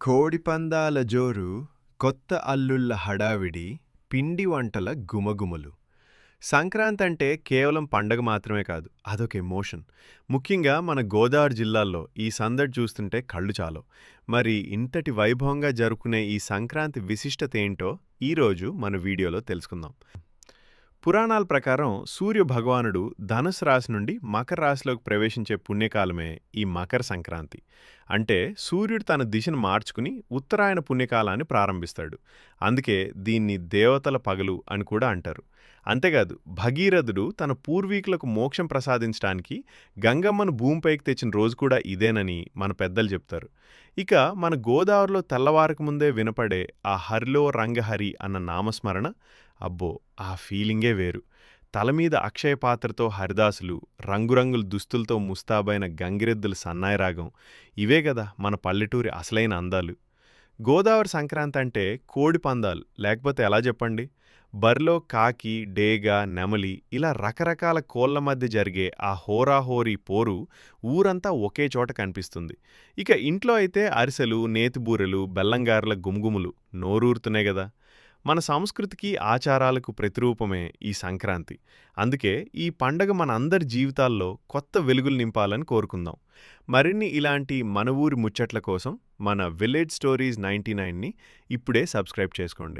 కోడిపందాల జోరు, కొత్త అల్లుళ్ళ హడావిడి, పిండి వంటల గుమగుమలు. సంక్రాంతంటే కేవలం పండగ మాత్రమే కాదు, అదొక ఎమోషన్. ముఖ్యంగా మన గోదావరి జిల్లాల్లో ఈ సందడి చూస్తుంటే కళ్ళు చాలవు. మరి ఇంతటి వైభవంగా జరుపుకునే ఈ సంక్రాంతి విశిష్టత ఏంటో ఈరోజు మన వీడియోలో తెలుసుకుందాం. పురాణాల ప్రకారం సూర్య భగవానుడు ధనుసు రాశి నుండి మకర రాశిలోకి ప్రవేశించే పుణ్యకాలమే ఈ మకర సంక్రాంతి. అంటే సూర్యుడు తన దిశను మార్చుకుని ఉత్తరాయణ పుణ్యకాలాన్ని ప్రారంభిస్తాడు. అందుకే దీన్ని దేవతల పగలు అని కూడా అంటారు. అంతేకాదు, భగీరథుడు తన పూర్వీకులకు మోక్షం ప్రసాదించడానికి గంగమ్మను భూమిపైకి తెచ్చిన రోజు కూడా ఇదేనని మన పెద్దలు చెప్తారు. ఇక మన గోదావరిలో తెల్లవారక ముందే వినపడే ఆ హరిలో రంగహరి అన్న నామస్మరణ, అబ్బో, ఆ ఫీలింగే వేరు. తలమీద అక్షయ పాత్రతో హరిదాసులు, రంగురంగుల దుస్తులతో ముస్తాబైన గంగిరెద్దుల సన్నాయి రాగం, ఇవే గదా మన పల్లెటూరి అసలైన అందాలు. గోదావరి సంక్రాంతి అంటే కోడి పందాలు లేకపోతే ఎలా చెప్పండి? బరిలో కాకి, డేగ, నెమలి ఇలా రకరకాల కోళ్ల మధ్య జరిగే ఆ హోరాహోరీ పోరు ఊరంతా ఒకే చోట కనిపిస్తుంది. ఇక ఇంట్లో అయితే అరిసెలు, నేతిబూరెలు, బెల్లంగారెల గుమ్గుములు నోరూరుతున్నాయి గదా. మన సంస్కృతికి, ఆచారాలకు ప్రతిరూపమే ఈ సంక్రాంతి. అందుకే ఈ పండగ మన అందరి జీవితాల్లో కొత్త వెలుగులు నింపాలని కోరుకుందాం. మరిన్ని ఇలాంటి మన ఊరి ముచ్చట్ల కోసం మన విలేజ్ స్టోరీస్ 99ని ఇప్పుడే సబ్స్క్రైబ్ చేసుకోండి.